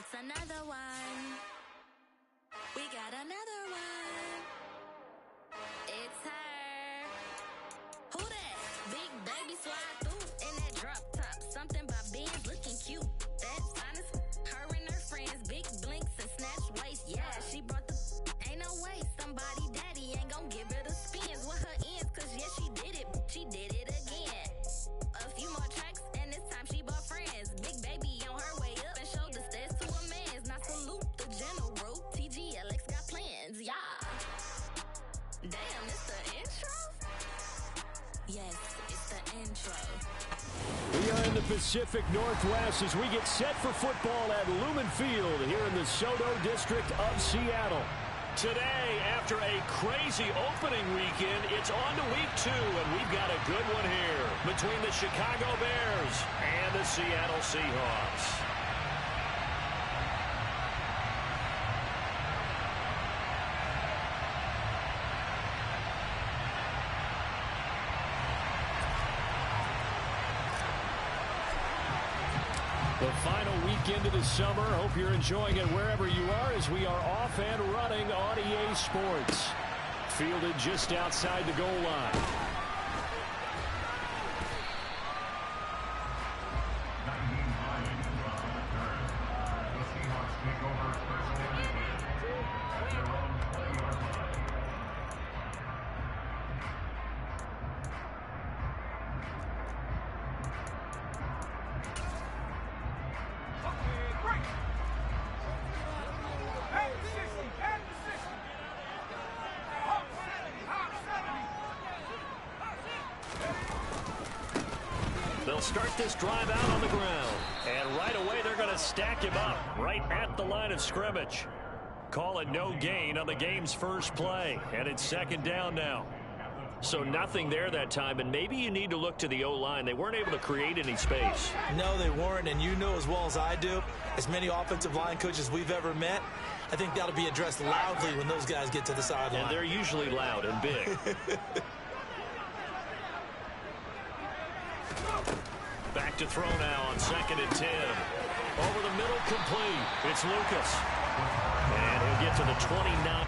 It's another one. We got another one. It's her. Who that? Big baby slide through in that drop top. Something about being looking cute. That's honest. Her and her friends, big blinks and snatch waist. Yeah, she brought the. Ain't no way somebody daddy ain't gon' give her the spins with her ends. Cause yeah, she did it. She did it again. A few more tracks and this time she bought friends. Big baby on her way up and showed the stairs to a man's. Now salute the general. TGLX got plans. Yeah. Damn, it's the intro? Yes, it's the intro. We are in the Pacific Northwest as we get set for football at Lumen Field here in the Soto district of Seattle. Today, after a crazy opening weekend, it's on to week 2, and we've got a good one here between the Chicago Bears and the Seattle Seahawks. The final weekend of the summer. Hope you're enjoying it wherever you are as we are off and running on EA Sports. Fielded just outside the goal line. They'll start this drive out on the ground. And right away, they're going to stack him up right at the line of scrimmage. Call it no gain on the game's first play. And it's second down now. So nothing there that time, and maybe you need to look to the O-line. They weren't able to create any space. No, they weren't, and you know as well as I do, as many offensive line coaches we've ever met, I think that'll be addressed loudly when those guys get to the sideline. And they're usually loud and big. Back to throw now on 2nd and 10. Over the middle, complete. It's Lucas. And he'll get to the 29.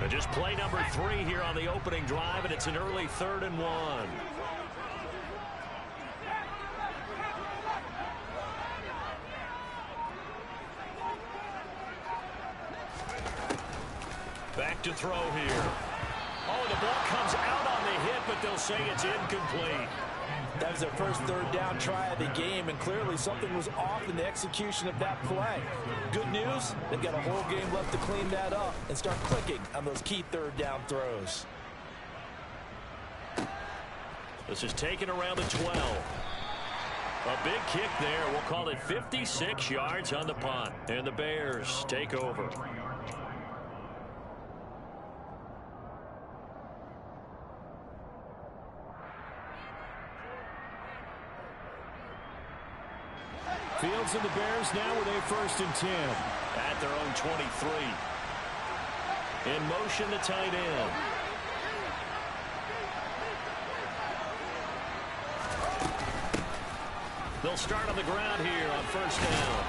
And just play number 3 here on the opening drive, and it's an early 3rd and 1. Back to throw here. Oh, the ball comes out on the hit, but they'll say it's incomplete. That was their first 3rd down try of the game, and clearly something was off in the execution of that play. Good news, they've got a whole game left to clean that up and start clicking on those key 3rd down throws. This is taken around the 12. A big kick there. We'll call it 56 yards on the punt. And the Bears take over. Fields and the Bears now with a 1st and 10. At their own 23. In motion to tight end. They'll start on the ground here on 1st down.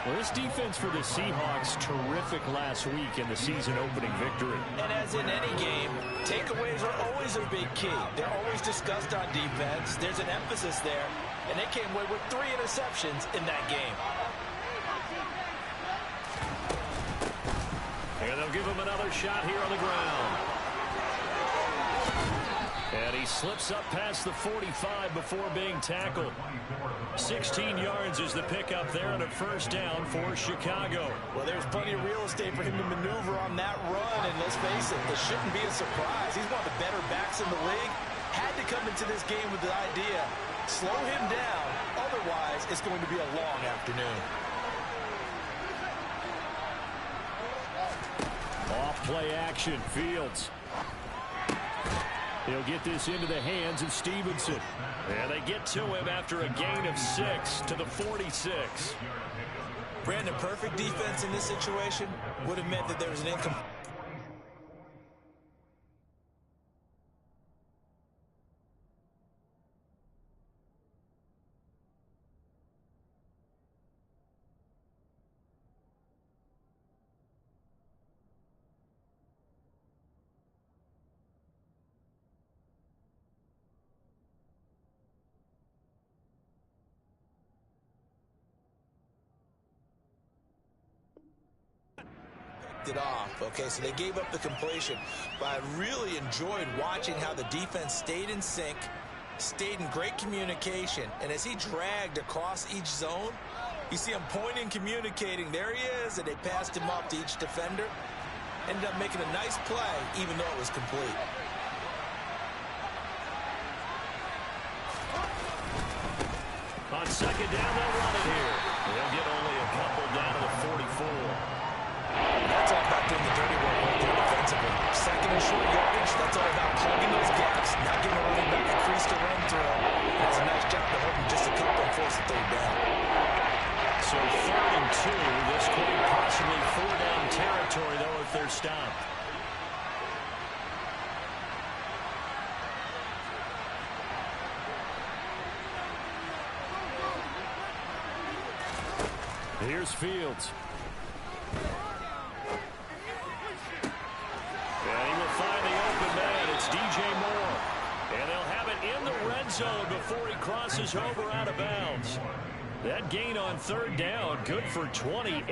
Well, this defense for the Seahawks, terrific last week in the season-opening victory. And as in any game, takeaways are always a big key. They're always discussed on defense. There's an emphasis there, and they came away with 3 interceptions in that game. And they'll give him another shot here on the ground. And he slips up past the 45 before being tackled. 16 yards is the pickup there on a 1st down for Chicago. Well, there's plenty of real estate for him to maneuver on that run, and let's face it, this shouldn't be a surprise. He's one of the better backs in the league. Had to come into this game with the idea, slow him down, otherwise it's going to be a long afternoon. Off play action, Fields. He'll get this into the hands of Stevenson. And they get to him after a gain of 6 to the 46. Brandon, perfect defense in this situation would have meant that there was an incomplete. It off. Okay, so they gave up the completion, but I really enjoyed watching how the defense stayed in sync, stayed in great communication, and as he dragged across each zone, you see him pointing, communicating. There he is, and they passed him up to each defender. Ended up making a nice play, even though it was complete. On 2nd down, they'll run it here. They'll get only a couple down to the 44. That's all about doing the dirty work right there defensively. 2nd and short yardage, that's all about plugging those gaps, not giving a running back a crease to run through. That's a nice job to hold him just a couple and force the 3rd down. So 3rd and 2, this could be possibly 4-down territory, though, if they're stopped. Here's Fields. And he will find the open man. It's DJ Moore. And they'll have it in the red zone before he crosses over out of bounds. That gain on 3rd down, good for 28.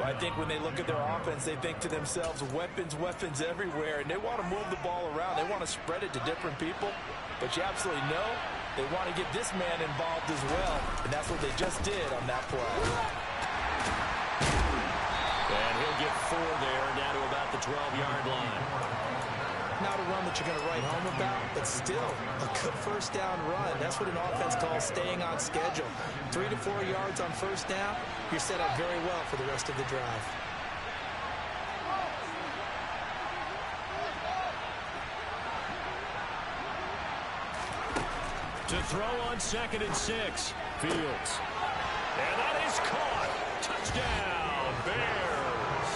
I think when they look at their offense, they think to themselves, weapons everywhere, and they want to move the ball around. They want to spread it to different people, but you absolutely know they want to get this man involved as well, and that's what they just did on that play. And he'll get 4 there, down to about the 12-yard line. Not a run that you're going to write home about, but still a good 1st down run. That's what an offense calls staying on schedule. 3 to 4 yards on 1st down, you're set up very well for the rest of the drive. To throw on 2nd and 6, Fields. And that is caught. Touchdown, Bears.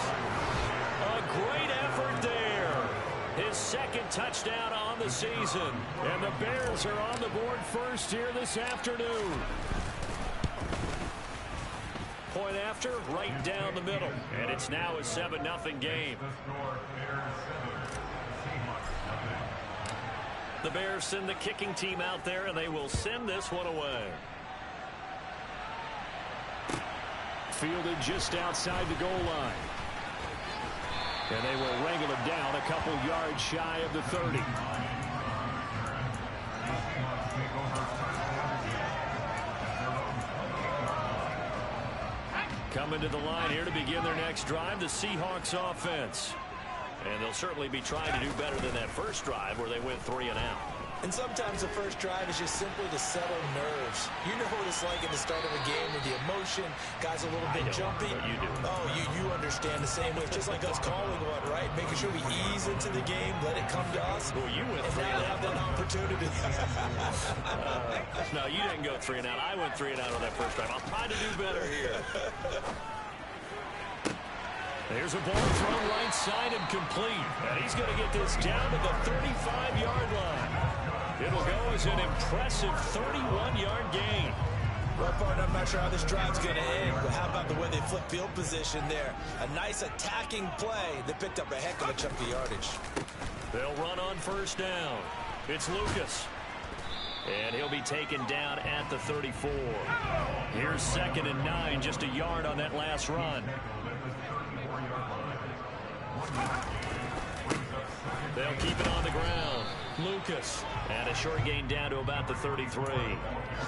A great effort there. His 2nd touchdown on the season. And the Bears are on the board first here this afternoon. point after, right down the middle. And it's now a 7-0 game. The Bears send the kicking team out there, and they will send this one away. Fielded just outside the goal line. And they will wrangle it down a couple yards shy of the 30. Coming to the line here to begin their next drive, the Seahawks offense. And they'll certainly be trying to do better than that first drive where they went 3 and out. And sometimes the first drive is just simply to settle nerves. You know what it's like at the start of a game with the emotion, guys a little bit jumpy. You do. Oh, you understand the same way. Just like us calling one, right? Making sure we ease into the game, let it come to us. Well, you went and 3 now and have out. that opportunity. No, you didn't go 3 and out. I went 3 and out on that first drive. I'll try to do better here. There's a ball thrown right side and complete. And he's going to get this down to the 35-yard line. It'll go as an impressive 31-yard gain. Well, partner, I'm not sure how this drive's going to end, but how about the way they flip field position there? A nice attacking play that picked up a heck of a chunk of yardage. They'll run on first down. It's Lucas. And he'll be taken down at the 34. Here's 2nd and 9, just a yard on that last run. They'll keep it on the ground. Lucas. And a short gain down to about the 33.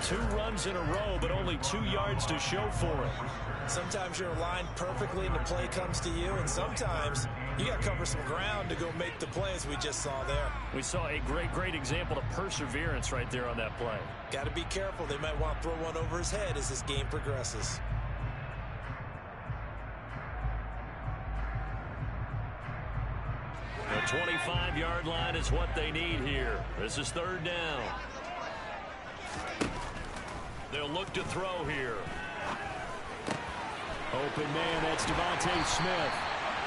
2 runs in a row, but only 2 yards to show for it. Sometimes you're aligned perfectly and the play comes to you, and sometimes you got to cover some ground to go make the play, as we just saw there. We saw a great example of perseverance right there on that play. Got to be careful. They might want to throw one over his head as this game progresses. The 25-yard line is what they need here. This is 3rd down. They'll look to throw here. Open man, that's Devontae Smith.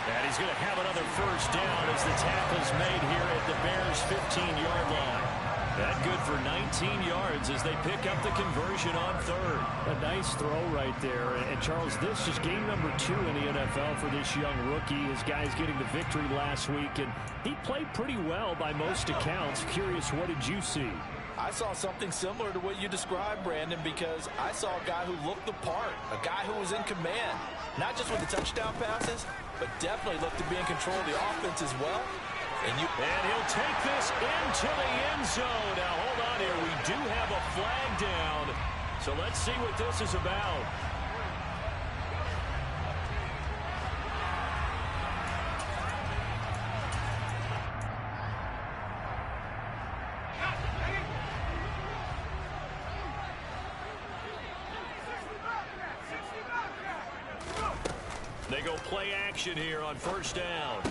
And he's going to have another first down as the tackle's made here at the Bears' 15-yard line. That good for 19 yards as they pick up the conversion on 3rd. A nice throw right there. And Charles, this is game number 2 in the NFL for this young rookie. His guys getting the victory last week, and he played pretty well by most accounts. Curious, what did you see? I saw something similar to what you described, Brandon, because I saw a guy who looked the part, a guy who was in command, not just with the touchdown passes, but definitely looked to be in control of the offense as well. And he'll take this into the end zone. Now, hold on here. We do have a flag down. So let's see what this is about. They go play action here on first down.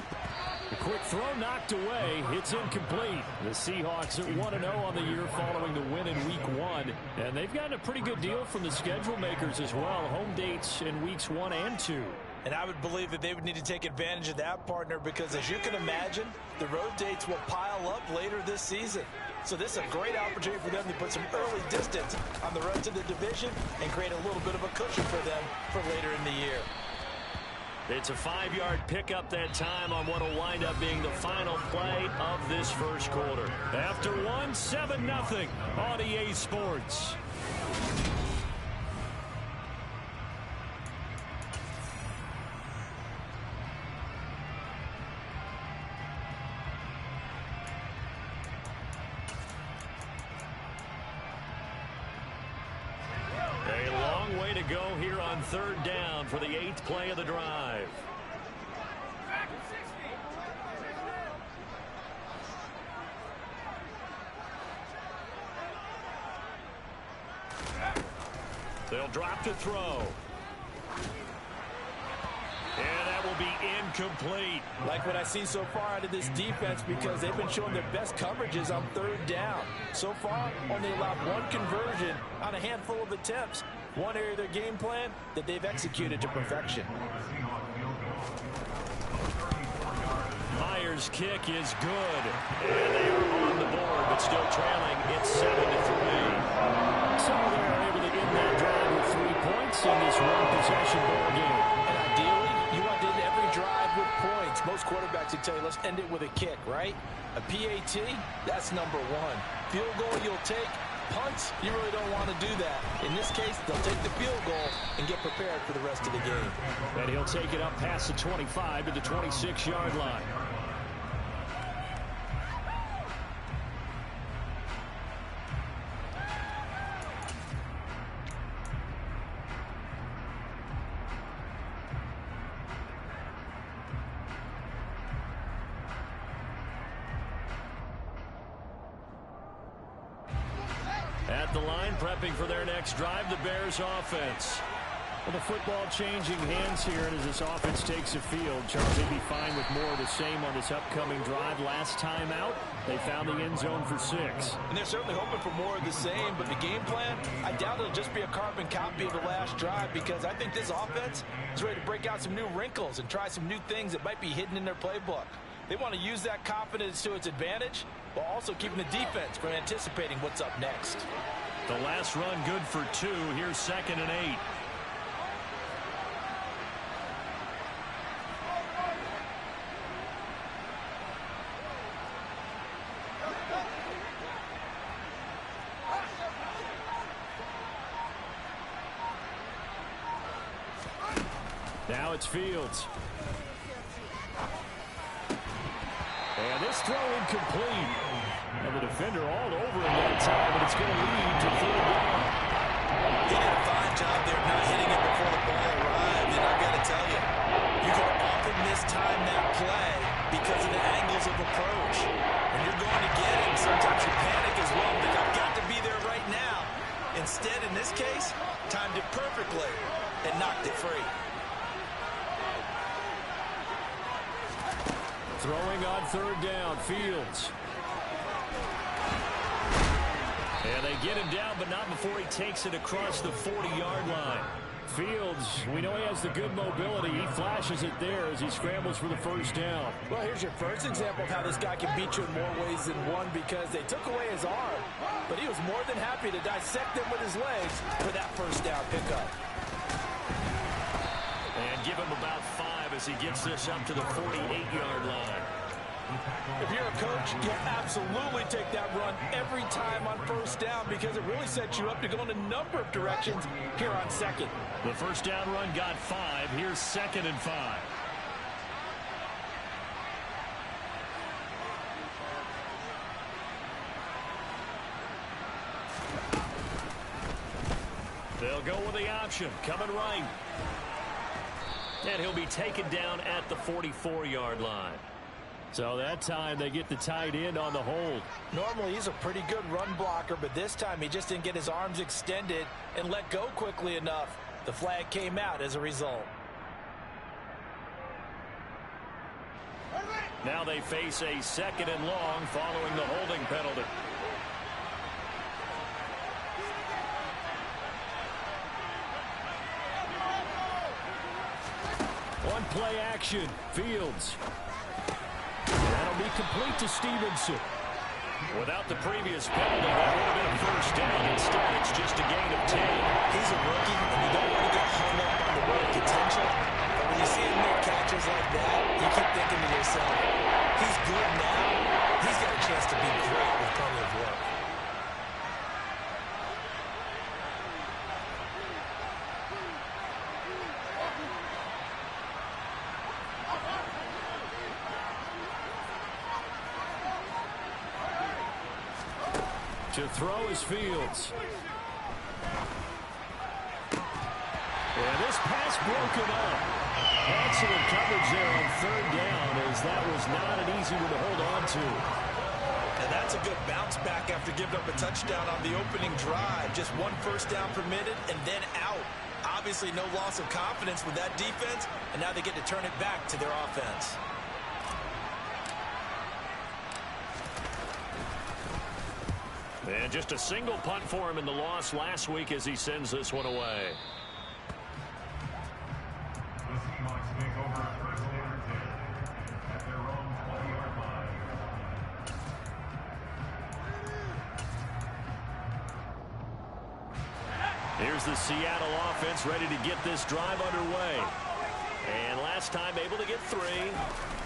A quick throw knocked away. It's incomplete. The Seahawks are 1-0 on the year following the win in Week 1. And they've gotten a pretty good deal from the schedule makers as well. Home dates in Weeks 1 and 2. And I would believe that they would need to take advantage of that, partner, because as you can imagine, the road dates will pile up later this season. So this is a great opportunity for them to put some early distance on the road to the division and create a little bit of a cushion for them for later in the year. It's a 5-yard pickup that time on what will wind up being the final play of this first quarter. After 7-0 on EA Sports. Go here on 3rd down for the 8th play of the drive. They'll drop to throw. And that will be incomplete. Like what I see so far out of this defense, because they've been showing their best coverages on 3rd down. So far, only allowed 1 conversion on a handful of attempts. One area of their game plan that they've executed to perfection. Myers' kick is good. And they are on the board, but still trailing. It's 7-3. So they're able to end that drive with 3 points. points in this one-possession ball game. And ideally, you want to end every drive with points. Most quarterbacks would tell you, let's end it with a kick, right? A PAT, that's number one. Field goal you'll take. Punts, you really don't want to do that. In this case, they'll take the field goal and get prepared for the rest of the game. And he'll take it up past the 25 to the 26-yard line. At the line, prepping for their next drive, the Bears offense. Well, the football changing hands here, and as this offense takes the field, Charles, they'd be fine with more of the same on this upcoming drive. Last time out, they found the end zone for 6. And they're certainly hoping for more of the same, but the game plan, I doubt it'll just be a carbon copy of the last drive, because I think this offense is ready to break out some new wrinkles and try some new things that might be hidden in their playbook. They want to use that confidence to its advantage, while also keeping the defense from anticipating what's up next. The last run good for 2. Here's 2nd and 8. Now it's Fields. And this throw incomplete. And the defender all over him that time, but it's going to lead to 3rd down. He did a fine job there not hitting it before the ball arrived, and I've got to tell you, you can often mistime that play because of the angles of approach. When you're going to get it, sometimes you panic as well, but I've got to be there right now. Instead, in this case, timed it perfectly and knocked it free. Throwing on 3rd down, Fields. And they get him down, but not before he takes it across the 40-yard line. Fields, we know he has the good mobility. He flashes it there as he scrambles for the 1st down. Well, here's your first example of how this guy can beat you in more ways than one, because they took away his arm, but he was more than happy to dissect him with his legs for that 1st down pickup. And give him about 5 as he gets this up to the 48-yard line. If you're a coach, you'll absolutely take that run every time on 1st down, because it really sets you up to go in a number of directions here on 2nd. The 1st down run got 5. Here's 2nd and 5. They'll go with the option, coming right. And he'll be taken down at the 44-yard line. So that time they get the tight end on the hold. Normally he's a pretty good run blocker, but this time he just didn't get his arms extended and let go quickly enough. The flag came out as a result. Now they face a 2nd and long following the holding penalty. One play action, Fields. That'll be complete to Stevenson. Without the previous penalty, that would have been a 1st down. Instead, it's just a gain of 10. He's a rookie, and you don't want to get hung up on the word potential. But when you see him make catches like that, you keep thinking to yourself, he's good now. He's got a chance to be great with plenty of work. To throw is Fields. And this pass broken up. Excellent coverage there on 3rd down, as that was not an easy one to hold on to. And that's a good bounce back after giving up a touchdown on the opening drive. Just 1 1st down permitted and then out. Obviously no loss of confidence with that defense, and now they get to turn it back to their offense. And just a single punt for him in the loss last week as he sends this one away. Here's the Seattle offense ready to get this drive underway. And last time able to get 3.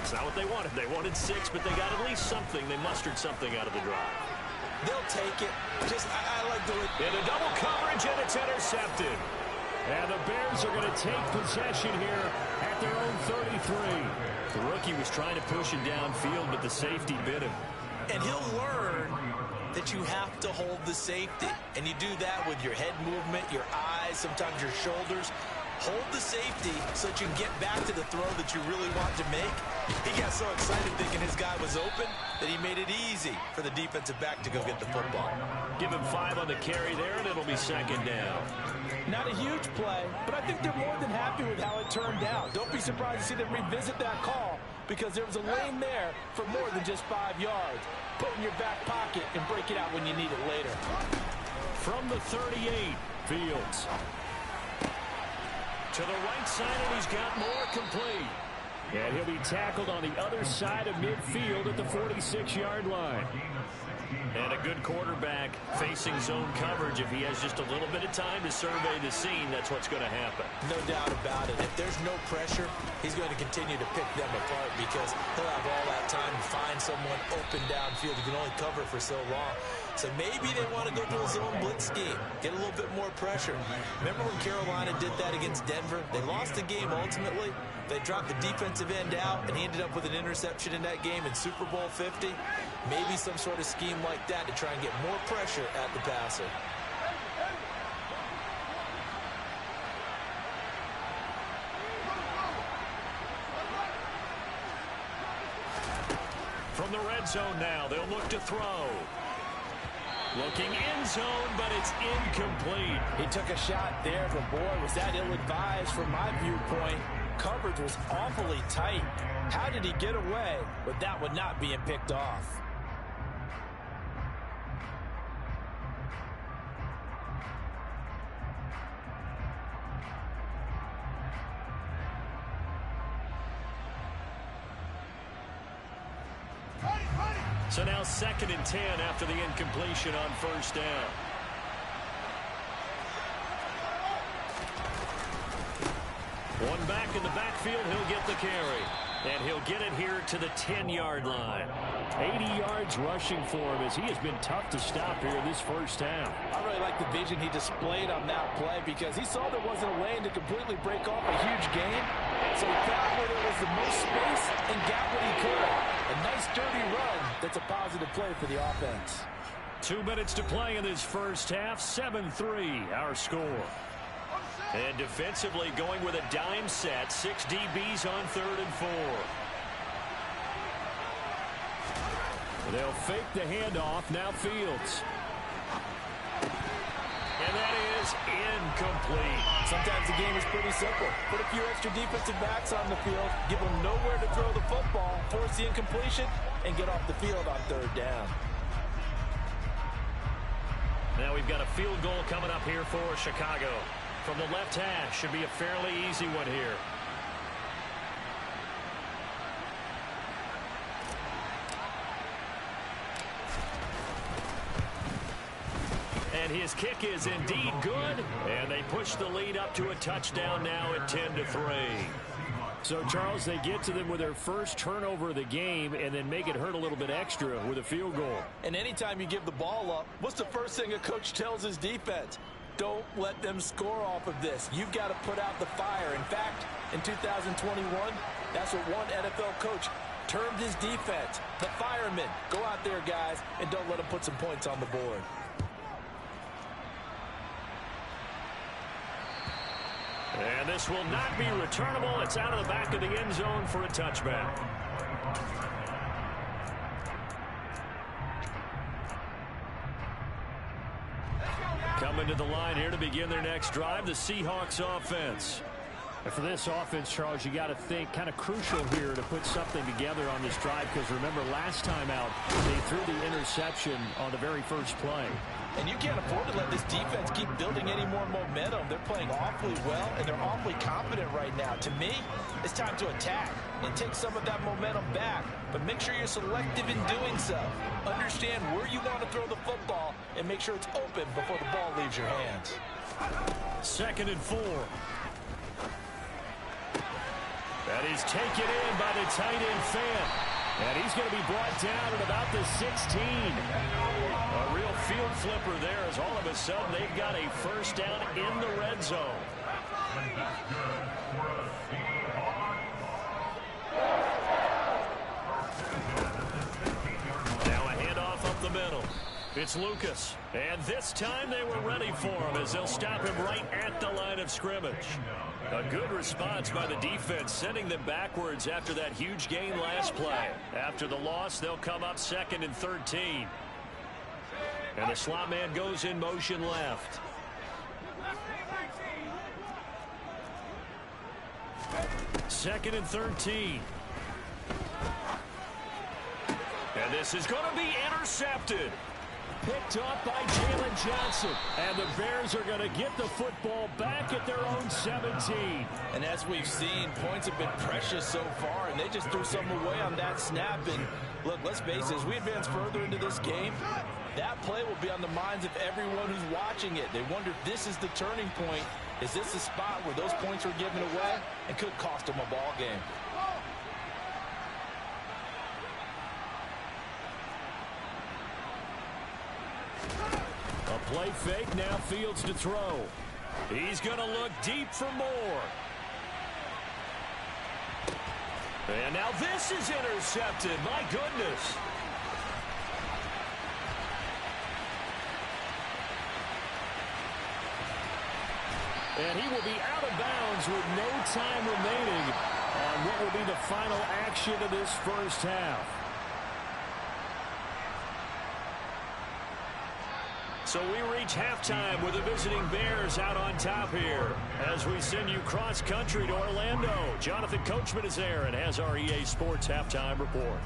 It's not what they wanted. They wanted 6, but they got at least something. They mustered something out of the drive. They'll take it. I like the way. Into double coverage, and it's intercepted. And the Bears are going to take possession here at their own 33. The rookie was trying to push it downfield, but the safety bit him. And he'll learn that you have to hold the safety. And you do that with your head movement, your eyes, sometimes your shoulders. Hold the safety so that you can get back to the throw that you really want to make. He got so excited thinking his guy was open that he made it easy for the defensive back to go get the football. Give him 5 on the carry there, and it'll be 2nd down. Not a huge play, but I think they're more than happy with how it turned out. Don't be surprised to see them revisit that call because there was a lane there for more than just 5 yards. Put it in your back pocket and break it out when you need it later. From the 38, Fields. To the right side, and he's got more complete. And he'll be tackled on the other side of midfield at the 46-yard line. And a good quarterback facing zone coverage. If he has just a little bit of time to survey the scene, that's what's going to happen. No doubt about it. If there's no pressure, he's going to continue to pick them apart because he'll have all that time to find someone open downfield. He can only cover for so long. So maybe they want to go to a zone blitz scheme, get a little bit more pressure. Remember when Carolina did that against Denver? They lost the game ultimately. They dropped the defensive end out, and he ended up with an interception in that game in Super Bowl 50. Maybe some sort of scheme like that to try and get more pressure at the passer. From the red zone now, they'll look to throw. Looking end zone, but it's incomplete. He took a shot there, but boy, was that ill-advised from my viewpoint. Coverage was awfully tight. How did he get away with that one not being picked off? So now 2nd and 10 after the incompletion on 1st down. One back in the backfield, he'll get the carry. And he'll get it here to the 10-yard line. 80 yards rushing for him as he has been tough to stop here this first half. I really like the vision he displayed on that play because he saw there wasn't a lane to completely break off a huge gain. So he found where there was the most space and got what he could. A nice dirty run that's a positive play for the offense. 2 minutes to play in this first half. 7-3 our score. And defensively going with a dime set. 6 DBs on 3rd and 4. They'll fake the handoff. Now Fields. And that is incomplete. Sometimes the game is pretty simple. Put a few extra defensive backs on the field, give them nowhere to throw the football, force the incompletion, and get off the field on 3rd down. Now we've got a field goal coming up here for Chicago. From the left hash, should be a fairly easy one here. And his kick is indeed good. And they push the lead up to a touchdown now at 10-3. So, Charles, they get to them with their first turnover of the game and then make it hurt a little bit extra with a field goal. And anytime you give the ball up, what's the first thing a coach tells his defense? Don't let them score off of this. You've got to put out the fire. In fact, in 2021, that's what one NFL coach termed his defense. The firemen. Go out there, guys, and don't let them put some points on the board. And this will not be returnable. It's out of the back of the end zone for a touchback. Coming to the line here to begin their next drive, the Seahawks offense. And for this offense, Charles, you got to think kind of crucial here to put something together on this drive because remember last time out they threw the interception on the very first play. And you can't afford to let this defense keep building any more momentum. They're playing awfully well, and they're awfully confident right now. To me, it's time to attack. and take some of that momentum back. But make sure you're selective in doing so. Understand where you want to throw the football and make sure it's open before the ball leaves your hands. 2nd and 4. That is taken in by the tight end Fant. And he's going to be brought down at about the 16. A real field flipper there as all of a sudden they've got a first down in the red zone. Now a handoff up the middle. It's Lucas. And this time they were ready for him as they'll stop him right at the line of scrimmage. A good response by the defense, sending them backwards after that huge gain last play. After the loss, they'll come up 2nd and 13. And the slot man goes in motion left. Second and 13. And this is going to be intercepted. Picked up by Jalen Johnson. And the Bears are going to get the football back at their own 17. And as we've seen, points have been precious so far, and they just threw some away on that snap. And look, let's face it, as we advance further into this game, that play will be on the minds of everyone who's watching it. They wonder if this is the turning point. Is this the spot where those points were given away and could cost them a ball game? A play fake, now Fields to throw. He's going to look deep for more. And now this is intercepted. My goodness. And he will be out of bounds with no time remaining on what will be the final action of this first half. So we reach halftime with the visiting Bears out on top here. As we send you cross-country to Orlando, Jonathan Coachman is there and has our EA Sports halftime report.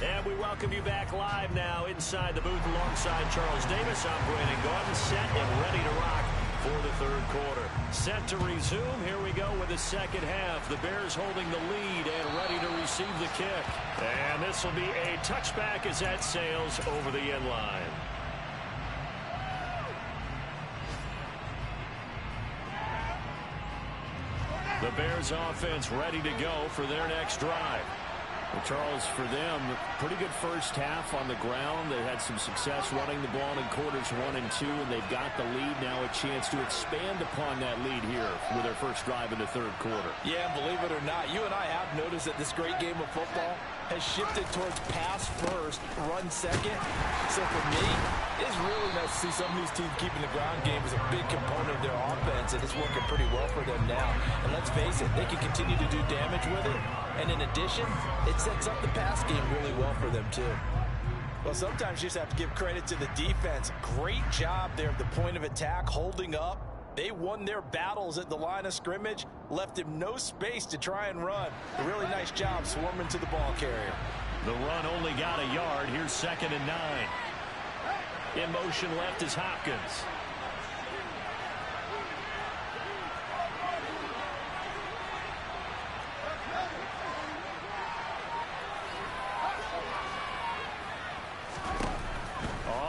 And we welcome you back live now inside the booth alongside Charles Davis. I'm Brandon Gordon, set and ready to rock for the third quarter. Set to resume. Here we go with the second half. The Bears holding the lead and ready to receive the kick. And this will be a touchback as that sails over the end line. The Bears offense ready to go for their next drive. Well, Charles, for them, pretty good first half on the ground. They had some success running the ball in quarters 1 and 2, and they've got the lead. Now a chance to expand upon that lead here with their first drive in the third quarter. Yeah, believe it or not, you and I have noticed that this great game of football has shifted towards pass first, run second. So for me, it's really nice to see some of these teams keeping the ground game as a big component of their offense, and it's working pretty well for them now. And let's face it, they can continue to do damage with it. And in addition, it sets up the pass game really well for them, too. Well, sometimes you just have to give credit to the defense. Great job there at the point of attack, holding up. They won their battles at the line of scrimmage, left him no space to try and run. A really nice job swarming to the ball carrier. The run only got a yard. Here's 2nd and 9. In motion left is Hopkins.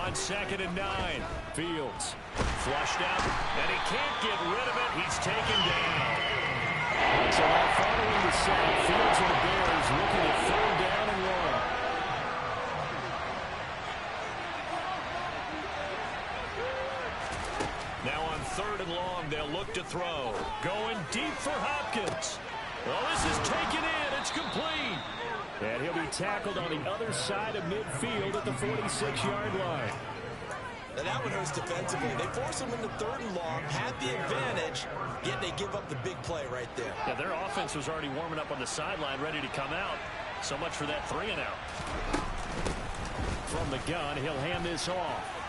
On 2nd and 9, Fields flushed out, and he can't get rid of it. He's taken down. So now following the sack, Fields and the Bears looking at 3rd down and 1. Now on 3rd and long, they'll look to throw. Going deep for Hopkins. Well, this is taken in. It's complete. And he'll be tackled on the other side of midfield at the 46-yard line. Now that one hurts defensively. They force him into 3rd and long, had the advantage, yet they give up the big play right there. Yeah, their offense was already warming up on the sideline, ready to come out. So much for that 3 and out. From the gun, he'll hand this off.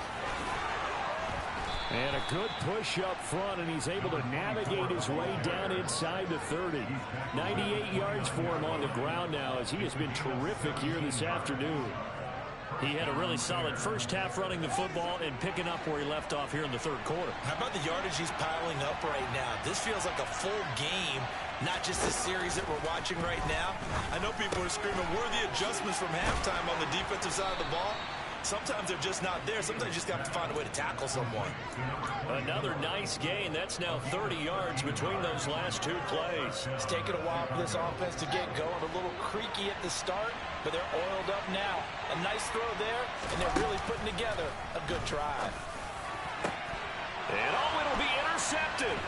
And a good push up front, and he's able to navigate his way down inside the 30. 98 yards for him on the ground now, as he has been terrific here this afternoon. He had a really solid first half running the football and picking up where he left off here in the third quarter. How about the yardage he's piling up right now? This feels like a full game, not just the series that we're watching right now. I know people are screaming, worthy adjustments from halftime on the defensive side of the ball. Sometimes they're just not there. Sometimes you just got to find a way to tackle someone. Another nice gain. That's now 30 yards between those last two plays. It's taken a while for this offense to get going. A little creaky at the start, but they're oiled up now. A nice throw there, and they're really putting together a good drive. And oh, it'll be intercepted.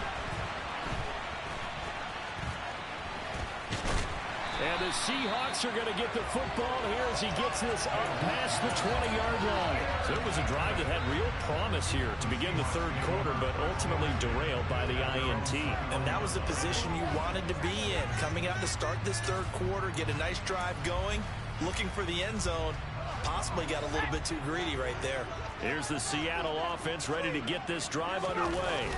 And the Seahawks are going to get the football here as he gets this up past the 20-yard line. So it was a drive that had real promise here to begin the third quarter, but ultimately derailed by the INT. And that was the position you wanted to be in. Coming out to start this third quarter, get a nice drive going, looking for the end zone. Possibly got a little bit too greedy right there. Here's the Seattle offense ready to get this drive underway.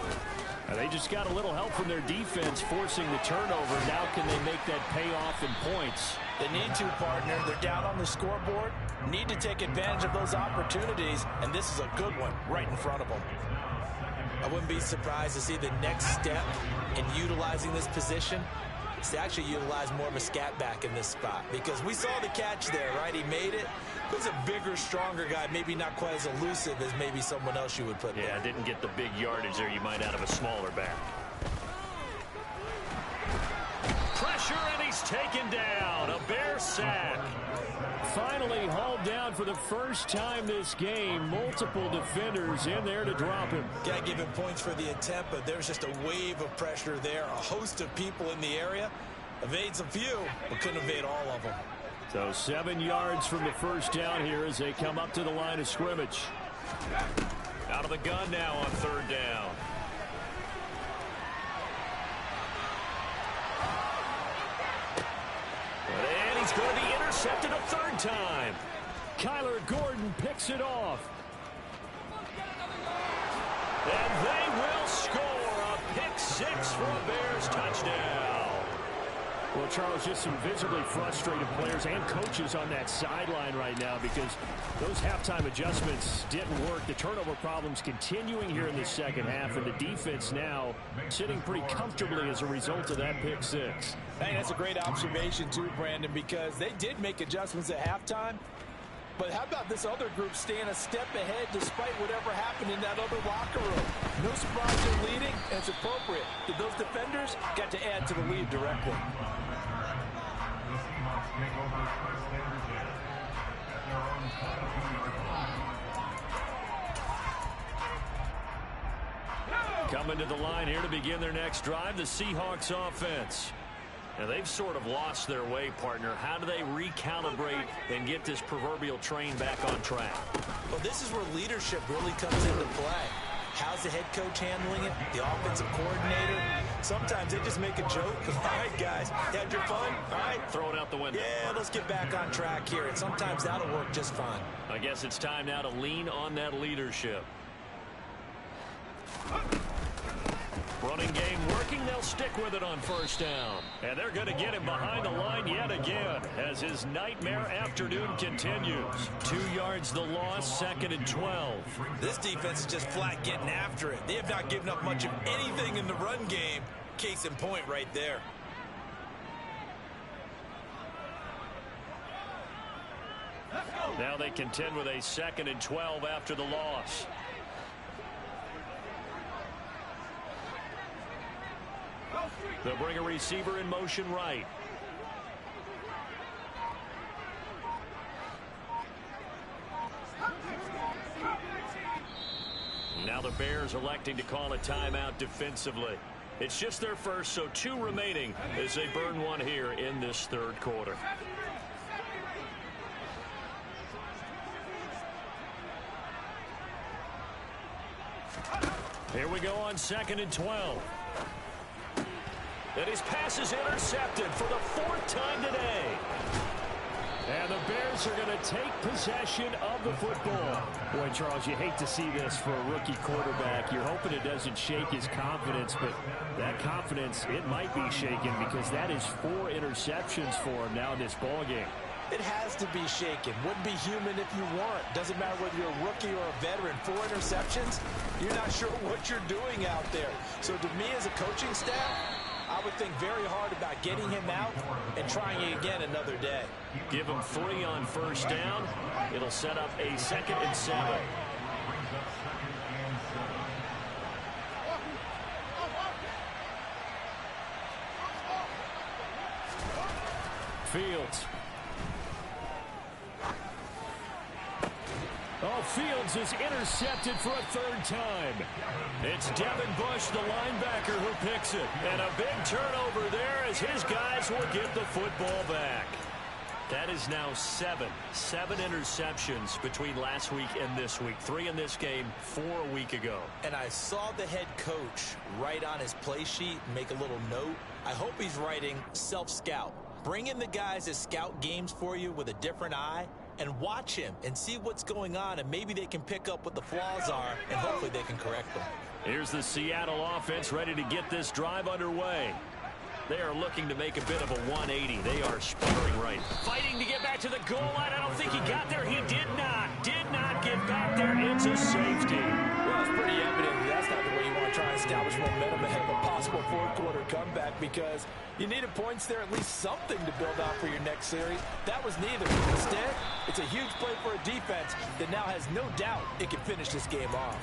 And they just got a little help from their defense forcing the turnover. Now can they make that pay off in points? They need to, partner. They're down on the scoreboard. Need to take advantage of those opportunities, and this is a good one right in front of them. I wouldn't be surprised to see the next step in utilizing this position is to actually utilize more of a scat back in this spot. Because we saw the catch there, right? He made it. He was a bigger, stronger guy, maybe not quite as elusive as maybe someone else you would put there. Yeah, didn't get the big yardage there you might out of a smaller back. Pressure, and he's taken down. A Bear sack. Finally hauled down for the first time this game. Multiple defenders in there to drop him. Got to give him points for the attempt, but there's just a wave of pressure there. A host of people in the area. Evades a few, but couldn't evade all of them. So 7 yards from the first down here as they come up to the line of scrimmage. Out of the gun now on third down. And he's going to be intercepted a third time. Kyler Gordon picks it off. And they will score a pick six for a Bears touchdown. Well, Charles, just some visibly frustrated players and coaches on that sideline right now because those halftime adjustments didn't work. The turnover problems continuing here in the second half, and the defense now sitting pretty comfortably as a result of that pick six. Hey, that's a great observation too, Brandon, because they did make adjustments at halftime. But how about this other group staying a step ahead despite whatever happened in that other locker room? No surprise they're leading, and it's appropriate that those defenders got to add to the lead directly. Coming to the line here to begin their next drive, the Seahawks offense. Now, they've sort of lost their way, partner. How do they recalibrate and get this proverbial train back on track? Well, this is where leadership really comes into play. How's the head coach handling it? The offensive coordinator? Sometimes they just make a joke. All right, guys, you had your fun? All right. Throw it out the window. Yeah, let's get back on track here. And sometimes that'll work just fine. I guess it's time now to lean on that leadership. Running game working. They'll stick with it on first down. And they're going to get him behind the line yet again as his nightmare afternoon continues. 2 yards the loss, 2nd and 12. This defense is just flat getting after it. They have not given up much of anything in the run game. Case in point right there. Now they contend with a 2nd and 12 after the loss. They'll bring a receiver in motion right. Now the Bears electing to call a timeout defensively. It's just their first, so 2 remaining as they burn one here in this third quarter. Here we go on 2nd and 12. And his pass is intercepted for the 4th time today. And the Bears are going to take possession of the football. Boy, Charles, you hate to see this for a rookie quarterback. You're hoping it doesn't shake his confidence, but that confidence, it might be shaken because that is 4 interceptions for him now in this ballgame. It has to be shaken. Wouldn't be human if you weren't. Doesn't matter whether you're a rookie or a veteran. 4 interceptions, you're not sure what you're doing out there. So to me as a coaching staff, I would think very hard about getting him out and trying it again another day. Give him 3 on first down. It'll set up a 2nd and 7. Fields. Oh, Fields is intercepted for a 3rd time. It's Devin Bush, the linebacker, who picks it. And a big turnover there as his guys will get the football back. That is now 7 interceptions between last week and this week. 3 in this game, 4 a week ago. And I saw the head coach write on his play sheet, make a little note. I hope he's writing self-scout. Bring in the guys that scout games for you with a different eye and watch him and see what's going on, and maybe they can pick up what the flaws are, and hopefully they can correct them. Here's the Seattle offense ready to get this drive underway. They are looking to make a bit of a 180. They are sputtering right. Fighting to get back to the goal line. I don't think he got there. He did not get back there. It's a safety. Well, it's pretty evident that's not the way you want to try and establish momentum ahead of a possible 4th quarter comeback, because you needed points there, at least something to build out for your next series. That was neither. Instead, it's a huge play for a defense that now has no doubt it can finish this game off.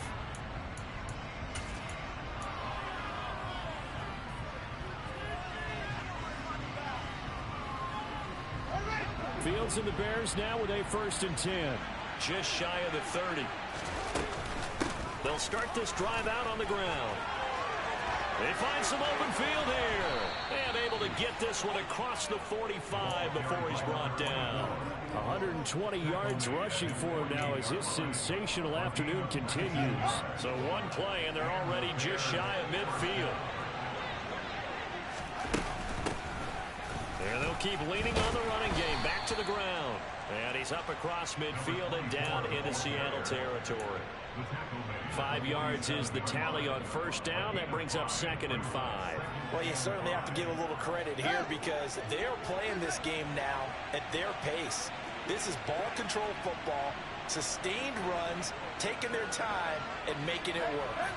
Fields and the Bears now with a 1st and 10. Just shy of the 30. They'll start this drive out on the ground. They find some open field here. And able to get this one across the 45 before he's brought down. 120 yards rushing for him now as his sensational afternoon continues. So 1 play, and they're already just shy of midfield. And they'll keep leaning on the running game. Back to the ground. And he's up across midfield and down into Seattle territory. 5 yards is the tally on first down. That brings up 2nd and 5. Well, you certainly have to give a little credit here because they're playing this game now at their pace. This is ball control football, sustained runs, taking their time and making it work.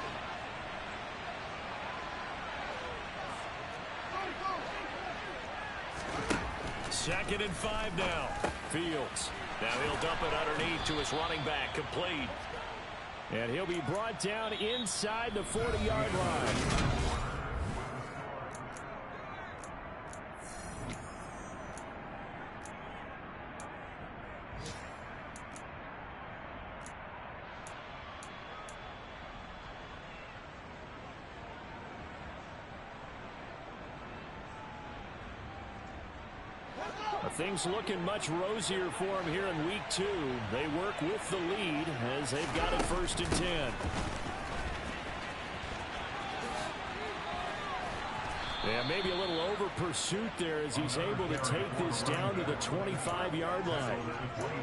Second and 5 now. Fields. Now he'll dump it underneath to his running back. Complete. And he'll be brought down inside the 40-yard line. Things looking much rosier for him here in week 2. They work with the lead as they've got it 1st and 10. Yeah, maybe a little over pursuit there as he's able to take this down to the 25-yard line.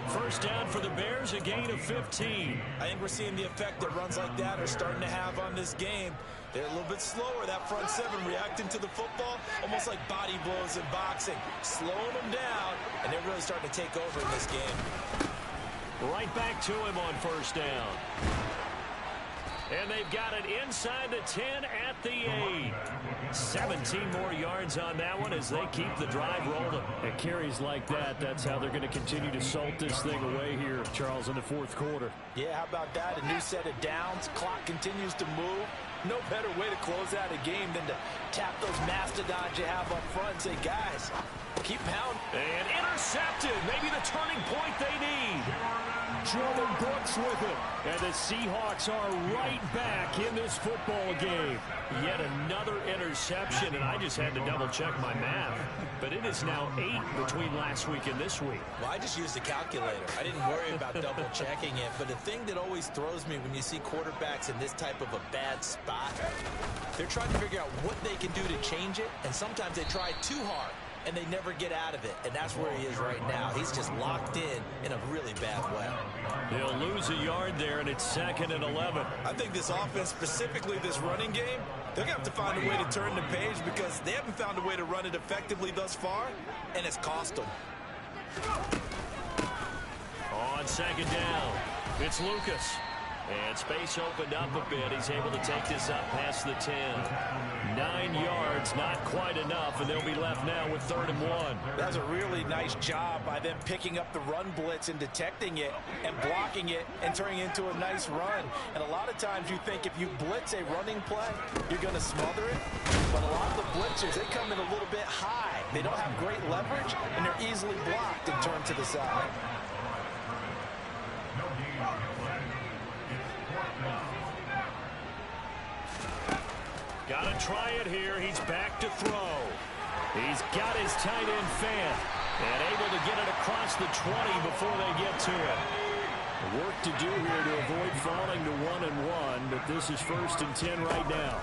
First down for the Bears, a gain of 15. I think we're seeing the effect that runs like that are starting to have on this game. They're a little bit slower, that front 7, reacting to the football, almost like body blows in boxing, slowing them down, and they're really starting to take over in this game. Right back to him on first down. And they've got it inside the 10 at the 8. 17 more yards on that one as they keep the drive rolling. At carries like that, that's how they're going to continue to salt this thing away here, Charles, in the 4th quarter. Yeah, how about that? A new set of downs. Clock continues to move. No better way to close out a game than to tap those mastodons you have up front and say, guys, keep pounding. And intercepted. Maybe the turning point they need. Jordan Brooks with it. And the Seahawks are right back in this football game. Yet another interception, and I just had to double-check my math. But it is now 8 between last week and this week. Well, I just used a calculator. I didn't worry about double-checking it. But the thing that always throws me when you see quarterbacks in this type of a bad spot, they're trying to figure out what they can do to change it, and sometimes they try too hard, and they never get out of it. And that's where he is right now. He's just locked in a really bad way. He'll lose a yard there, and it's 2nd and 11. I think this offense, specifically this running game, they're going to have to find a way to turn the page because they haven't found a way to run it effectively thus far, and it's cost them. On second down, it's Lucas. And space opened up a bit. He's able to take this up past the 10. 9 yards, not quite enough, and they'll be left now with 3rd and 1. That's a really nice job by them picking up the run blitz and detecting it and blocking it and turning it into a nice run. And a lot of times you think if you blitz a running play, you're going to smother it. But a lot of the blitzers, they come in a little bit high. They don't have great leverage, and they're easily blocked and turned to the side. Got to try it here. He's back to throw. He's got his tight end fan and able to get it across the 20 before they get to it. Work to do here to avoid falling to 1-1, but this is 1st and 10 right now.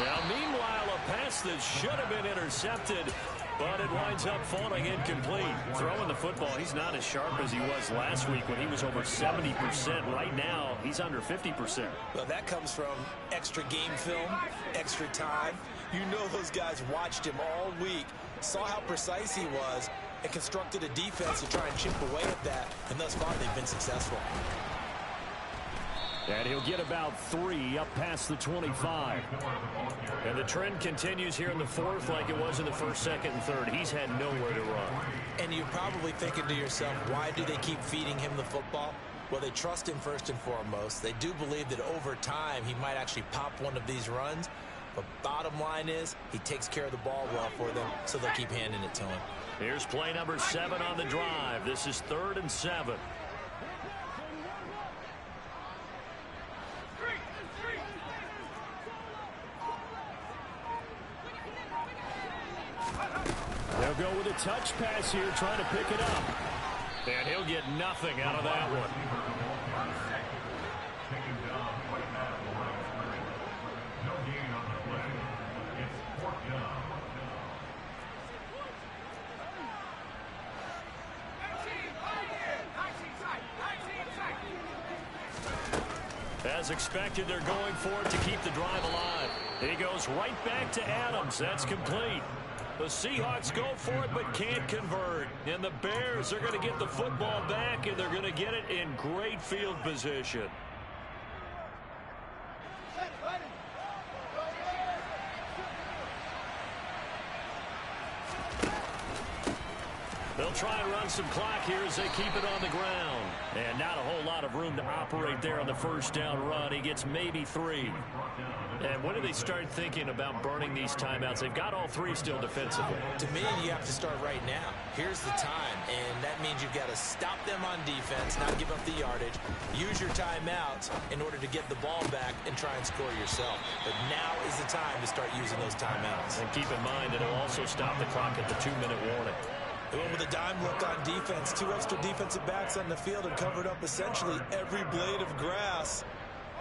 Now, meanwhile, a pass that should have been intercepted, but it winds up falling incomplete. Throwing the football, he's not as sharp as he was last week when he was over 70%. Right now, he's under 50%. Well, that comes from extra game film, extra time. You know those guys watched him all week, saw how precise he was, and constructed a defense to try and chip away at that. And thus far, they've been successful. And he'll get about 3 up past the 25. And the trend continues here in the 4th like it was in the 1st, 2nd, and 3rd. He's had nowhere to run. And you're probably thinking to yourself, why do they keep feeding him the football? Well, they trust him first and foremost. They do believe that over time he might actually pop one of these runs. But bottom line is he takes care of the ball well for them, so they'll keep handing it to him. Here's play number 7 on the drive. This is 3rd and 7. They'll go with a touch pass here, trying to pick it up. And he'll get nothing out of that one. As expected, they're going for it to keep the drive alive. He goes right back to Adams. That's complete. The Seahawks go for it but can't convert. And the Bears are going to get the football back, and they're going to get it in great field position. They'll try and run some clock here as they keep it on the ground. And not a whole lot of room to operate there on the 1st down run. He gets maybe 3. And when do they start thinking about burning these timeouts? They've got all 3 still defensively. To me, you have to start right now. Here's the time, and that means you've got to stop them on defense, not give up the yardage, use your timeouts in order to get the ball back and try and score yourself. But now is the time to start using those timeouts. And keep in mind, it'll also stop the clock at the 2-minute warning. They went with a dime look on defense. 2 extra defensive backs on the field and covered up essentially every blade of grass.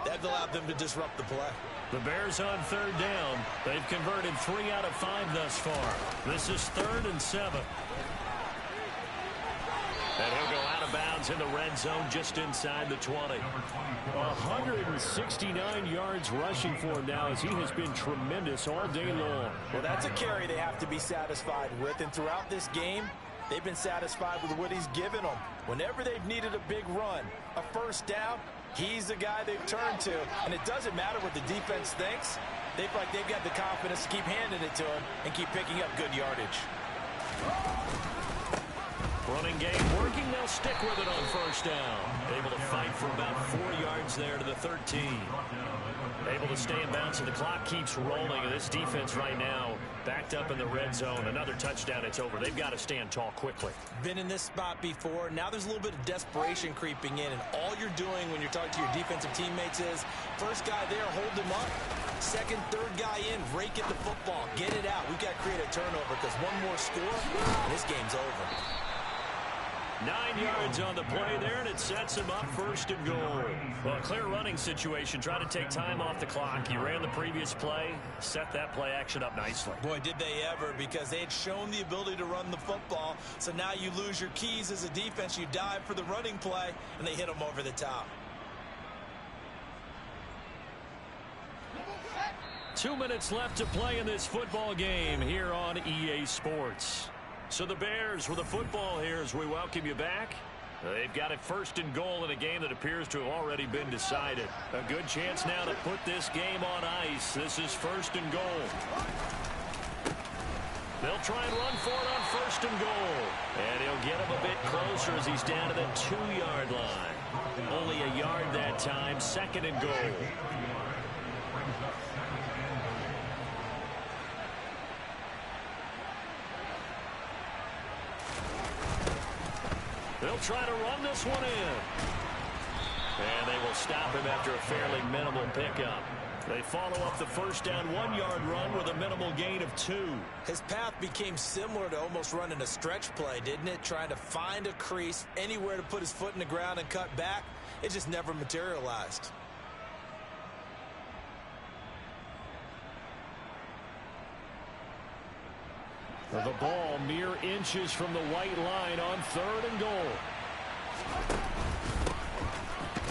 That allowed them to disrupt the play. The Bears on 3rd down. They've converted 3 out of 5 thus far. This is 3rd and 7. And he'll go out of bounds in the red zone just inside the 20. 169 yards rushing for him now as he has been tremendous all day long. Well, that's a carry they have to be satisfied with. And throughout this game, they've been satisfied with what he's given them. Whenever they've needed a big run, a 1st down, he's the guy they've turned to. And it doesn't matter what the defense thinks. They've got the confidence to keep handing it to him and keep picking up good yardage. Running game working. They'll stick with it on 1st down. Able to fight for about 4 yards there to the 13. Able to stay in bounds, and the clock keeps rolling. And this defense right now backed up in the red zone. Another touchdown, it's over. They've got to stand tall quickly. Been in this spot before. Now there's a little bit of desperation creeping in, and all you're doing when you're talking to your defensive teammates is, first guy there, hold him up. Second, third guy in, rake at the football. Get it out. We've got to create a turnover because one more score, and this game's over. 9 yards on the play there, and it sets him up 1st and goal. Well, a clear running situation. Try to take time off the clock. He ran the previous play, set that play action up nicely. Boy, did they ever, because they had shown the ability to run the football. So now you lose your keys as a defense. You dive for the running play, and they hit them over the top. 2 minutes left to play in this football game here on EA Sports. So the Bears with the football here as we welcome you back. They've got it 1st and goal in a game that appears to have already been decided. A good chance now to put this game on ice. This is 1st and goal. They'll try and run for it on 1st and goal. And he'll get him a bit closer as he's down to the 2-yard line. Only a yard that time. 2nd and goal. They'll try to run this one in. And they will stop him after a fairly minimal pickup. They follow up the 1st down 1-yard run with a minimal gain of 2. His path became similar to almost running a stretch play, didn't it? Trying to find a crease, anywhere to put his foot in the ground and cut back. It just never materialized. The ball mere inches from the white line on 3rd and goal.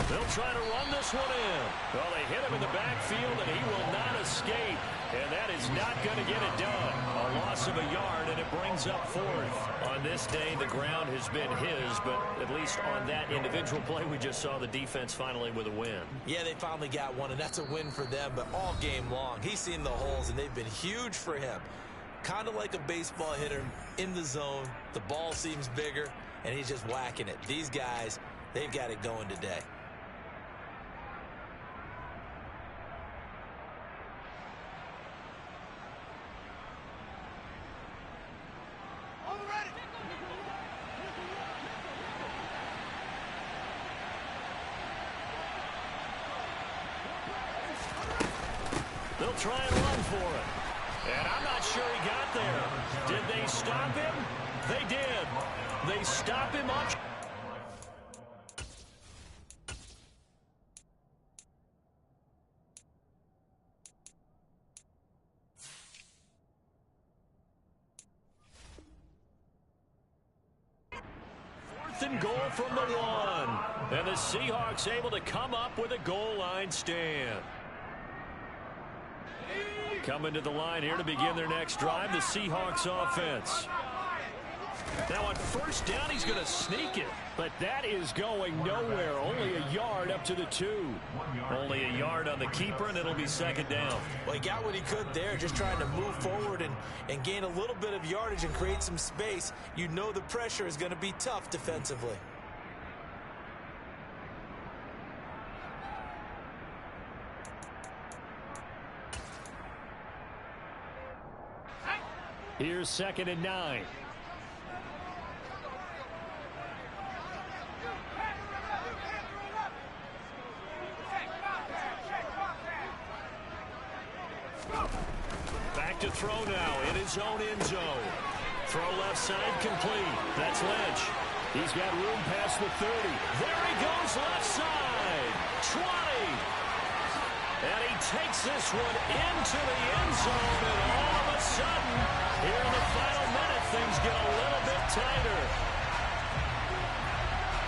They'll try to run this one in. Well, they hit him in the backfield, and he will not escape. And that is not going to get it done. A loss of a yard, and it brings up 4th. On this day, the ground has been his, but at least on that individual play, we just saw the defense finally with a win. Yeah, they finally got one, and that's a win for them, but all game long, he's seen the holes, and they've been huge for him. Kind of like a baseball hitter in the zone. The ball seems bigger, and he's just whacking it. These guys, they've got it going today. They'll try and run for it. And I'm not sure he got there. Did they stop him? They did. They stop him on. Fourth and goal from the 1. And the Seahawks able to come up with a goal line stand. Coming to the line here to begin their next drive, the Seahawks offense. Now on 1st down, he's going to sneak it. But that is going nowhere. Only a yard up to the 2. Only a yard on the keeper, and it'll be 2nd down. Well, he got what he could there, just trying to move forward and gain a little bit of yardage and create some space. You know the pressure is going to be tough defensively. Here's 2nd and 9. Back to throw now in his own end zone. Throw left side complete. That's Lynch. He's got room past the 30. There he goes left side. 20. And he takes this one into the end zone. And all of a sudden, here in the final minute, things get a little bit tighter.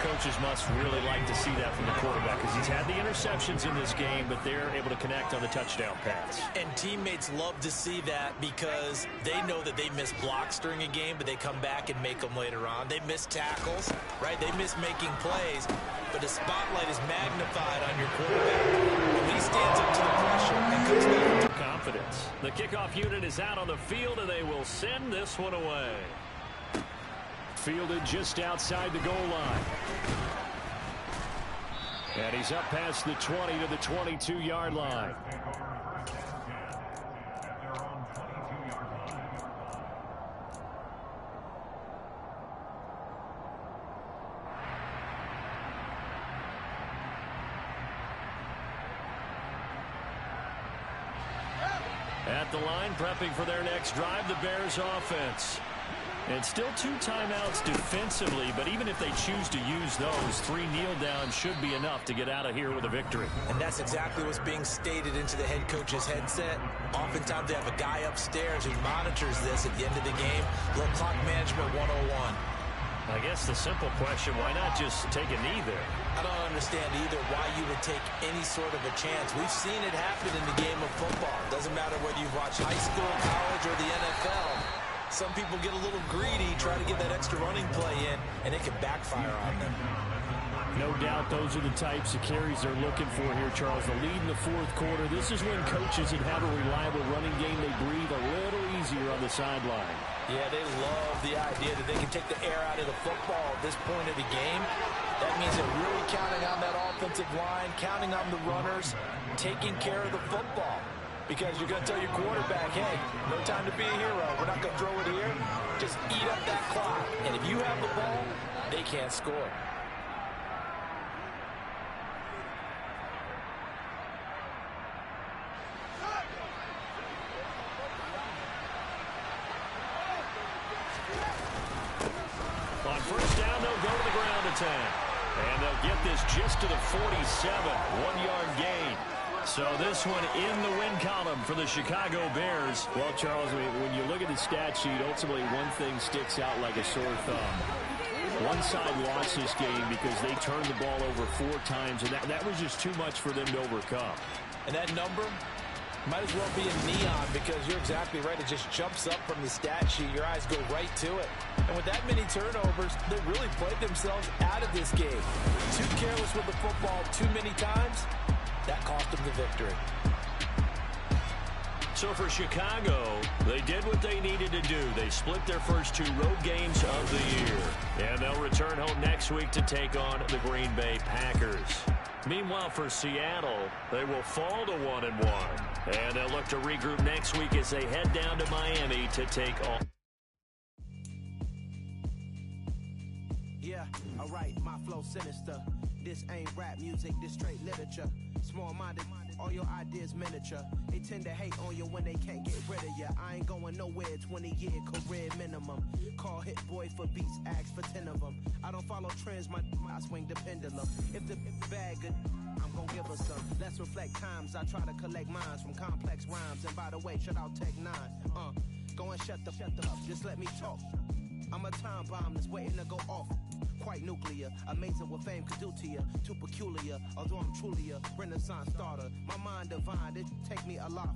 Coaches must really like to see that from the quarterback because he's had the interceptions in this game, but they're able to connect on the touchdown pass. And teammates love to see that because they know that they miss blocks during a game, but they come back and make them later on. They miss tackles, right? They miss making plays, but the spotlight is magnified on your quarterback. When he stands up to the pressure and comes back to confidence. The kickoff unit is out on the field, and they will send this one away. Fielded just outside the goal line. And he's up past the 20 to the 22-yard line. At the line, prepping for their next drive, the Bears offense. And still 2 timeouts defensively, but even if they choose to use those, 3 kneel downs should be enough to get out of here with a victory. And that's exactly what's being stated into the head coach's headset. Oftentimes they have a guy upstairs who monitors this at the end of the game. Little clock management 101. I guess the simple question, why not just take a knee there? I don't understand either why you would take any sort of a chance. We've seen it happen in the game of football. Doesn't matter whether you've watched high school, college, or the NFL. Some people get a little greedy, try to get that extra running play in, and it can backfire on them. No doubt those are the types of carries they're looking for here, Charles. The lead in the fourth quarter. This is when coaches that have a reliable running game, they breathe a little easier on the sideline. Yeah, they love the idea that they can take the air out of the football at this point of the game. That means they're really counting on that offensive line, counting on the runners, taking care of the football. Because you're going to tell your quarterback, hey, no time to be a hero. We're not going to throw it here. Just eat up that clock. And if you have the ball, they can't score. On first down, they'll go to the ground attack. And they'll get this just to the 47, 1-yard gain. So this one in the win column for the Chicago Bears. Well, Charles, when you look at the stat sheet, ultimately one thing sticks out like a sore thumb. One side lost this game because they turned the ball over 4 times, and that was just too much for them to overcome. And that number might as well be in neon, because you're exactly right. It just jumps up from the stat sheet. Your eyes go right to it. And with that many turnovers, they really played themselves out of this game. Too careless with the football too many times. That cost them the victory. So for Chicago, they did what they needed to do. They split their first 2 road games of the year. And they'll return home next week to take on the Green Bay Packers. Meanwhile, for Seattle, they will fall to 1-1. And they'll look to regroup next week as they head down to Miami to take on. Yeah, alright, my flow sinister. This ain't rap music, this straight literature. Small-minded, all your ideas miniature. They tend to hate on you when they can't get rid of you. I ain't going nowhere, 20-year career minimum. Call Hit Boy for beats, ask for 10 of them. I don't follow trends, I swing the pendulum. If the bag good, I'm gonna give her some. Let's reflect times, I try to collect minds from complex rhymes. And by the way, shout out Tech 9. Go and shut the up, just let me talk. I'm a time bomb that's waiting to go off. Quite nuclear, amazing what fame could do to you. Too peculiar, although I'm truly a Renaissance starter. My mind divine, it take me a lot.